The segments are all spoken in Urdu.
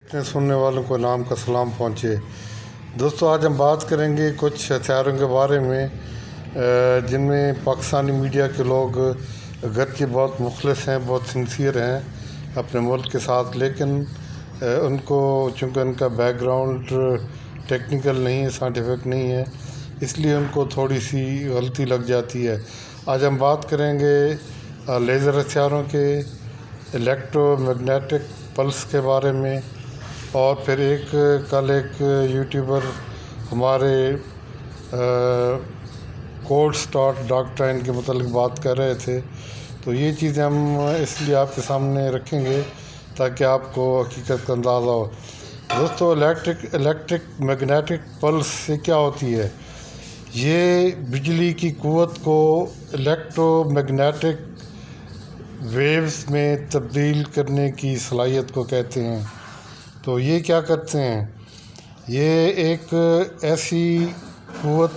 اتنے سننے والوں کو نام کا سلام پہنچے۔ دوستو، آج ہم بات کریں گے کچھ ہتھیاروں کے بارے میں جن میں پاکستانی میڈیا کے لوگ اگرچہ بہت مخلص ہیں، بہت سنسیئر ہیں اپنے ملک کے ساتھ، لیکن ان کو چونکہ ان کا بیک گراؤنڈ ٹیکنیکل نہیں ہے، سائنٹیفک نہیں ہے، اس لیے ان کو تھوڑی سی غلطی لگ جاتی ہے۔ آج ہم بات کریں گے لیزر ہتھیاروں کے، الیکٹرو میگنیٹک پلس کے بارے میں، اور پھر کل ایک یوٹیوبر ہمارے کولڈ سٹارٹ ڈاکٹرائن کے متعلق بات کر رہے تھے، تو یہ چیزیں ہم اس لیے آپ کے سامنے رکھیں گے تاکہ آپ کو حقیقت کا اندازہ ہو۔ دوستو، الیکٹرک میگنیٹک پلس سے کیا ہوتی ہے؟ یہ بجلی کی قوت کو الیکٹرو میگنیٹک ویوز میں تبدیل کرنے کی صلاحیت کو کہتے ہیں۔ تو یہ کیا کرتے ہیں؟ یہ ایک ایسی قوت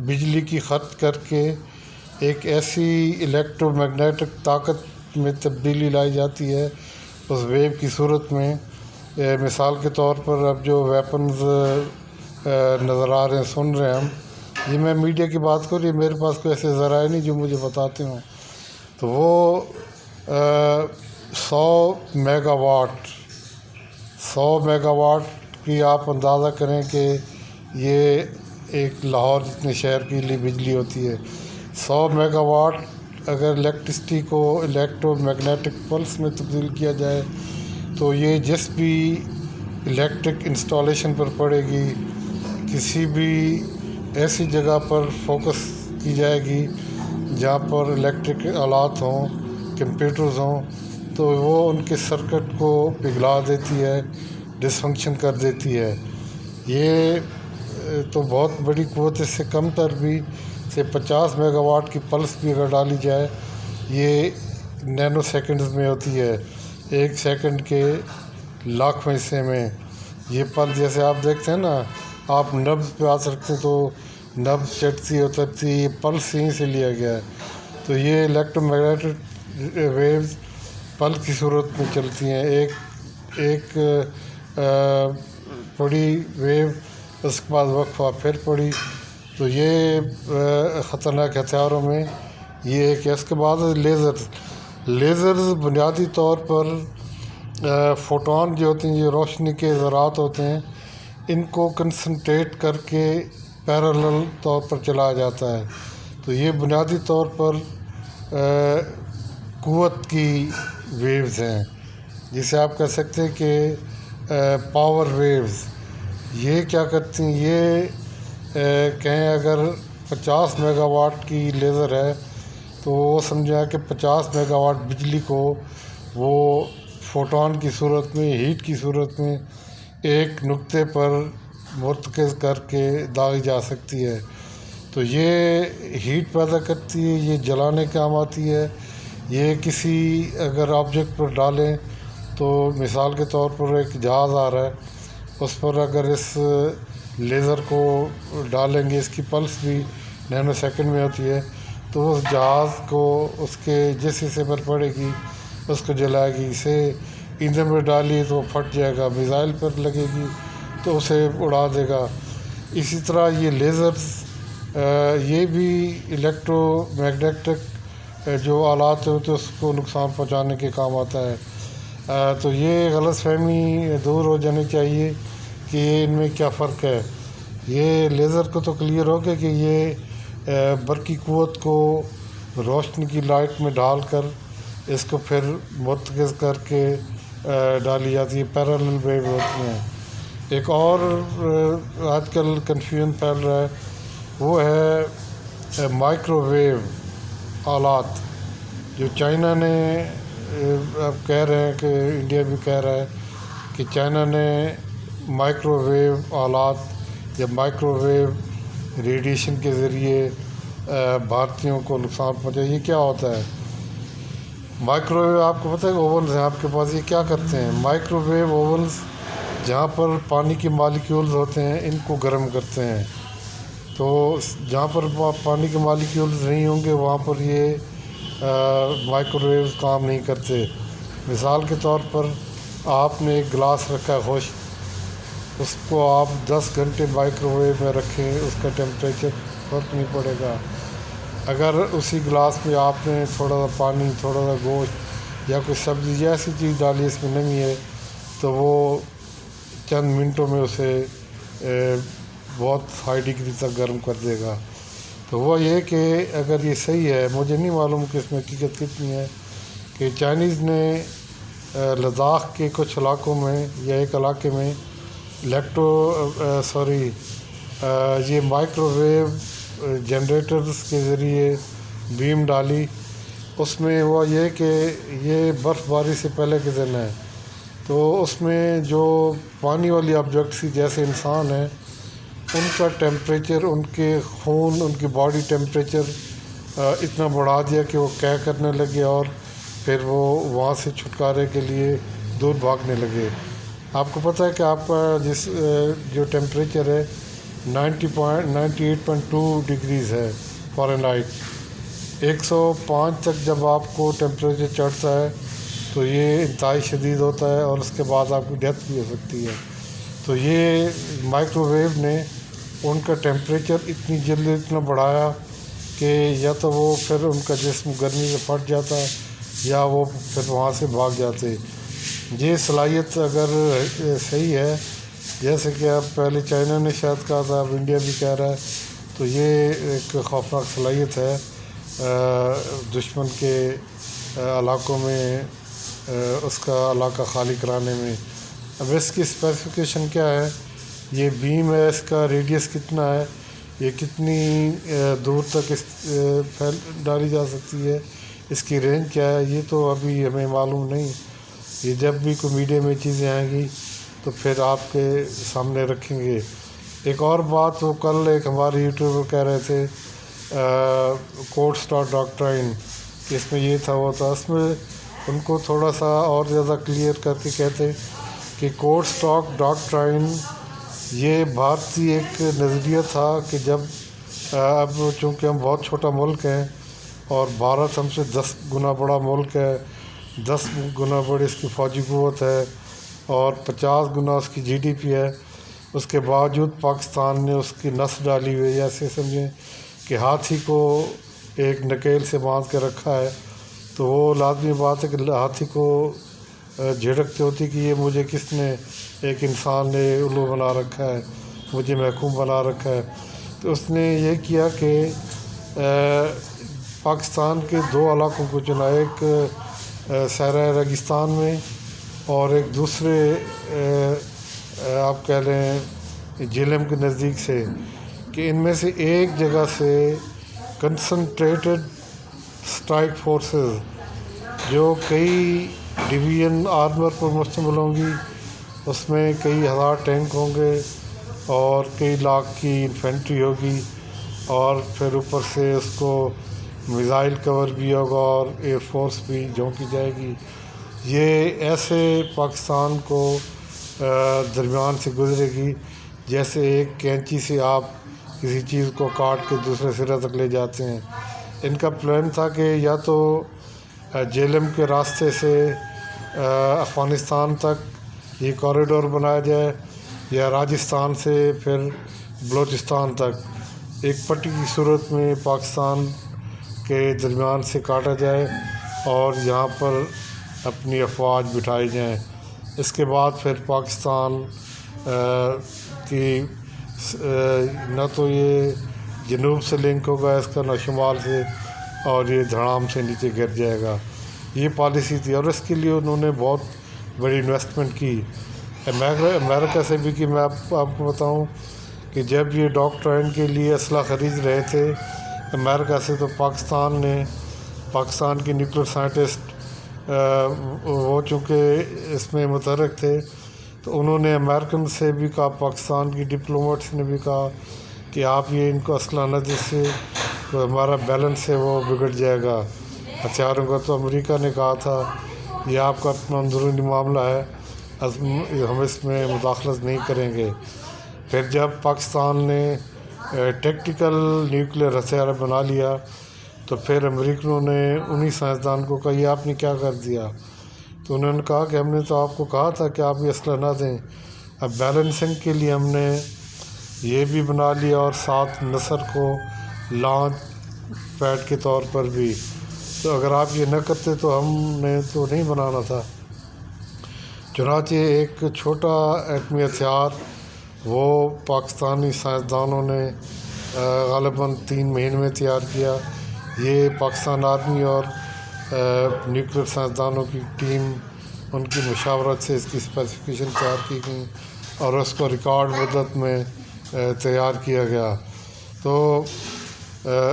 بجلی کی خلق کر کے ایک ایسی الیکٹرو میگنیٹک طاقت میں تبدیلی لائی جاتی ہے اس ویو کی صورت میں۔ مثال کے طور پر اب جو ویپنز نظر آ رہے ہیں، سن رہے ہیں ہم، یہ میں میڈیا کی بات کر رہی، میرے پاس کوئی ایسے ذرائع نہیں جو مجھے بتاتے ہوں، تو وہ 100 میگا واٹ کی آپ اندازہ کریں کہ یہ ایک لاہور جتنے شہر کے لیے بجلی ہوتی ہے۔ 100 میگا واٹ اگر الیکٹرسٹی کو الیکٹرو میگنیٹک پلس میں تبدیل کیا جائے تو یہ جس بھی الیکٹرک انسٹالیشن پر پڑے گی، کسی بھی ایسی جگہ پر فوکس کی جائے گی جہاں پر الیکٹرک آلات ہوں، کمپیوٹرز ہوں، تو وہ ان کے سرکٹ کو پگھلا دیتی ہے، ڈس فنکشن کر دیتی ہے۔ یہ تو بہت بڑی قوت، اس سے کم تر بھی سے 50 میگا واٹ کی پلس بھی اگر ڈالی جائے، یہ نینو سیکنڈز میں ہوتی ہے، 1 سیکنڈ کے لاکھویں حصے میں۔ یہ پلس جیسے آپ دیکھتے ہیں نا، آپ نبض پہ آ سکتے تو نبض چڑھتی اترتی، یہ پلس یہیں سے لیا گیا ہے۔ تو یہ الیکٹرو میگنیٹک ویوز پلس کی صورت میں چلتی ہیں، ایک پڑی ویو، اس کے بعد وقفہ پھر پڑی، تو یہ خطرناک ہتھیاروں میں یہ ایک ہے۔ اس کے بعد لیزرز بنیادی طور پر فوٹون جو ہوتے ہیں، یہ روشنی کے ذرات ہوتے ہیں، ان کو کنسنٹریٹ کر کے پیرالل طور پر چلایا جاتا ہے۔ تو یہ بنیادی طور پر قوت کی ویوز ہیں، جسے آپ کہہ سکتے ہیں کہ پاور ویوز۔ یہ کیا کرتی ہیں؟ یہ کہیں اگر 50 میگا واٹ کی لیزر ہے تو وہ سمجھا کہ 50 میگا واٹ بجلی کو وہ فوٹون کی صورت میں، ہیٹ کی صورت میں ایک نقطے پر مرتکز کر کے داغی جا سکتی ہے۔ تو یہ ہیٹ پیدا کرتی ہے، یہ جلانے کام آتی ہے۔ یہ کسی اگر آبجیکٹ پر ڈالیں تو مثال کے طور پر ایک جہاز آ رہا ہے، اس پر اگر اس لیزر کو ڈالیں گے، اس کی پلس بھی نینو سیکنڈ میں ہوتی ہے، تو اس جہاز کو اس کے جس حصے پر پڑے گی اس کو جلائے گی۔ اسے ایندھن میں ڈالی تو پھٹ جائے گا، میزائل پر لگے گی تو اسے اڑا دے گا۔ اسی طرح یہ لیزرز یہ بھی الیکٹرو میگنیٹک جو آلات ہوتے ہیں اس کو نقصان پہنچانے کے کام آتا ہے۔ تو یہ غلط فہمی دور ہو جانی چاہیے کہ ان میں کیا فرق ہے۔ یہ لیزر کو تو کلیئر ہو گیا کہ یہ برقی قوت کو روشنی کی لائٹ میں ڈال کر اس کو پھر مرتکز کر کے ڈالی جاتی ہے، پیرالل ویو ہوتی ہیں۔ ایک اور آج کل کنفیوژن پھیل رہا ہے، وہ ہے مائکرو ویو آلات، جو چائنا نے اب کہہ رہے ہیں کہ انڈیا بھی کہہ رہا ہے کہ چائنا نے مائکرو ویو آلات یا مائکرو ویو ریڈیشن کے ذریعے بھارتیوں کو نقصان پہنچا۔ یہ کیا ہوتا ہے؟ مائکرو ویو آپ کو پتہ ہے اوونز ہیں آپ کے پاس، یہ کیا کرتے ہیں؟ مائکرو ویو اوونز جہاں پر پانی کے مالیکیولز ہوتے ہیں ان کو گرم کرتے ہیں، تو جہاں پر پانی کے مالیکیولز نہیں ہوں گے وہاں پر یہ مائکرو ویوز کام نہیں کرتے۔ مثال کے طور پر آپ نے ایک گلاس رکھا ہے خشک، اس کو آپ 10 گھنٹے مائکرو ویو میں رکھیں، اس کا ٹیمپریچر فرق نہیں پڑے گا۔ اگر اسی گلاس میں آپ نے تھوڑا سا پانی، تھوڑا سا گوشت یا کوئی سبزی یا ایسی چیز ڈالی اس میں نمی ہے، تو وہ چند منٹوں میں اسے بہت ہائی ڈگری تک گرم کر دے گا۔ تو وہ یہ کہ اگر یہ صحیح ہے، مجھے نہیں معلوم کہ اس میں حقیقت کتنی ہے، کہ چائنیز نے لداخ کے کچھ علاقوں میں یا ایک علاقے میں یہ مائکرو ویو جنریٹرز کے ذریعے بیم ڈالی۔ اس میں ہوا یہ کہ یہ برف باری سے پہلے کے دن ہے، تو اس میں جو پانی والی آبجیکٹس جیسے انسان ہیں، ان کا ٹیمپریچر، ان کے خون، ان کی باڈی ٹیمپریچر اتنا بڑھا دیا کہ وہ کرنے لگے، اور پھر وہ وہاں سے چھٹکارے کے لیے دور بھاگنے لگے۔ آپ کو پتہ ہے کہ آپ کا جو ٹیمپریچر ہے 98.2 ڈگریز ہے فارنہائٹ۔ 105 تک جب آپ کو ٹیمپریچر چڑھتا ہے تو یہ انتہائی شدید ہوتا ہے، اور اس کے بعد آپ کی ڈیتھ بھی ہو سکتی ہے۔ تو یہ مائکرو ویو نے ان کا ٹیمپریچر اتنی جلدی اتنا بڑھایا کہ یا تو وہ پھر ان کا جسم گرمی سے پھٹ جاتا یا وہ پھر وہاں سے بھاگ جاتے۔ یہ صلاحیت اگر صحیح ہے، جیسے کہ اب پہلے چائنا نے شاید کہا تھا، اب انڈیا بھی کہہ رہا ہے، تو یہ ایک خوفناک صلاحیت ہے دشمن کے علاقوں میں اس کا علاقہ خالی کرانے میں۔ اب اس کی اسپیسیفکیشن کیا ہے، یہ بیم ہے، اس کا ریڈیس کتنا ہے، یہ کتنی دور تک ڈالی جا سکتی ہے، اس کی رینج کیا ہے، یہ تو ابھی ہمیں معلوم نہیں۔ یہ جب بھی کوئی میڈیا میں چیزیں آئیں گی تو پھر آپ کے سامنے رکھیں گے۔ ایک اور بات، وہ کل ایک ہمارے یوٹیوبر کہہ رہے تھے کوڈ اسٹار ڈاکٹرائن، اس میں یہ تھا وہ تھا، اس میں ان کو تھوڑا سا اور زیادہ کلیئر کر کے کہتے کہ کوڈ اسٹار ڈاکٹرائن یہ بھارتی ایک نظریہ تھا کہ جب اب چونکہ ہم بہت چھوٹا ملک ہیں اور بھارت ہم سے 10 گنا بڑا ملک ہے، 10 گنا بڑی اس کی فوجی قوت ہے اور 50 گنا اس کی GDP ہے، اس کے باوجود پاکستان نے اس کی نس ڈالی ہوئی، ایسے سمجھیں کہ ہاتھی کو ایک نکیل سے باندھ کے رکھا ہے، تو وہ لازمی بات ہے کہ ہاتھی کو جھڑکتے ہوتی کہ یہ مجھے کس نے، ایک انسان نے الو بنا رکھا ہے، مجھے محکوم بنا رکھا ہے۔ تو اس نے یہ کیا کہ پاکستان کے 2 علاقوں کو چنا، ایک صحرائے ریگستان میں اور ایک دوسرے آپ کہہ لیں جہلم کے نزدیک سے، کہ ان میں سے ایک جگہ سے کنسنٹریٹڈ اسٹرائک فورسز جو کئی ڈویژن آرمر پر مشتمل ہوں گی، اس میں کئی ہزار ٹینک ہوں گے اور کئی لاکھ کی انفینٹری ہوگی، اور پھر اوپر سے اس کو میزائل کور بھی ہوگا اور ایئر فورس بھی جھونکی جائے گی۔ یہ ایسے پاکستان کو درمیان سے گزرے گی جیسے ایک کینچی سے آپ کسی چیز کو کاٹ کے دوسرے سرے تک لے جاتے ہیں۔ ان کا پلان تھا کہ یا تو جہلم کے راستے سے افغانستان تک یہ کوریڈور بنایا جائے، یا راجستھان سے پھر بلوچستان تک ایک پٹی کی صورت میں پاکستان کے درمیان سے کاٹا جائے اور یہاں پر اپنی افواج بٹھائی جائیں۔ اس کے بعد پھر پاکستان کی نہ تو یہ جنوب سے لنک ہوگا اس کا، نہ شمال سے، اور یہ دھڑام سے نیچے گر جائے گا۔ یہ پالیسی تھی، اور اس کے لیے انہوں نے بہت بڑی انویسٹمنٹ کی، امریکہ سے بھی کی۔ میں آپ کو بتاؤں کہ جب یہ ڈاکٹرائن کے لیے اسلحہ خرید رہے تھے امریکہ سے، تو پاکستان کے نیوکلیر سائنٹسٹ وہ چونکہ اس میں متحرک تھے، تو انہوں نے امریکن سے بھی کہا، پاکستان کی ڈپلومیٹس نے بھی کہا کہ آپ یہ ان کو اسلحہ نہ جس سے تو ہمارا بیلنس ہے وہ بگڑ جائے گا ہتھیاروں کا۔ تو امریکہ نے کہا تھا یہ آپ کا اپنا اندرونی معاملہ ہے، ہم اس میں مداخلت نہیں کریں گے۔ پھر جب پاکستان نے ٹیکٹیکل نیوکلیر ہتھیار بنا لیا، تو پھر امریکنوں نے انہی سائنسدان کو کہا یہ آپ نے کیا کر دیا، تو انہوں نے کہا کہ ہم نے تو آپ کو کہا تھا کہ آپ یہ اسلحہ نہ دیں. اب بیلنسنگ کے لیے ہم نے یہ بھی بنا لیا اور ساتھ نصر کو لانچ پیڈ کے طور پر بھی. تو اگر آپ یہ نہ کرتے تو ہم نے تو نہیں بنانا تھا. چنانچہ ایک چھوٹا ایٹمی ہتھیار وہ پاکستانی سائنسدانوں نے غالباً 3 مہینے میں تیار کیا. یہ پاکستان آرمی اور نیوکلیر سائنسدانوں کی ٹیم ان کی مشاورت سے اس کی اسپیسیفکیشن تیار کی گئی اور اس کو ریکارڈ مدت میں تیار کیا گیا. تو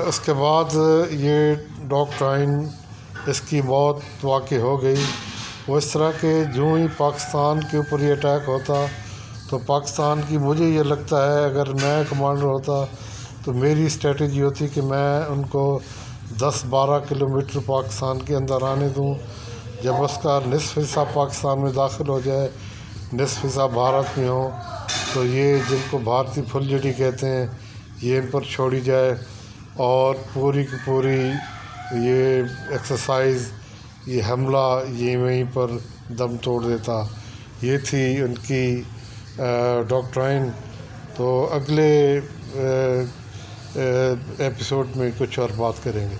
اس کے بعد یہ ڈاکٹرائن اس کی موت واقع ہو گئی. وہ اس طرح کہ جو ہی پاکستان کے اوپر یہ اٹیک ہوتا تو پاکستان کی مجھے یہ لگتا ہے اگر میں کمانڈر ہوتا تو میری اسٹریٹجی ہوتی کہ میں ان کو 10-12 کلومیٹر پاکستان کے اندر آنے دوں. جب اس کا نصف حصہ پاکستان میں داخل ہو جائے نصف حصہ بھارت میں ہو تو یہ جن کو بھارتی پھل جھڑی کہتے ہیں یہ ان پر چھوڑی جائے اور پوری کی پوری یہ ایکسرسائز یہ حملہ یہ وہیں پر دم توڑ دیتا. یہ تھی ان کی ڈاکٹرائن. تو اگلے ایپیسوڈ میں کچھ اور بات کریں گے.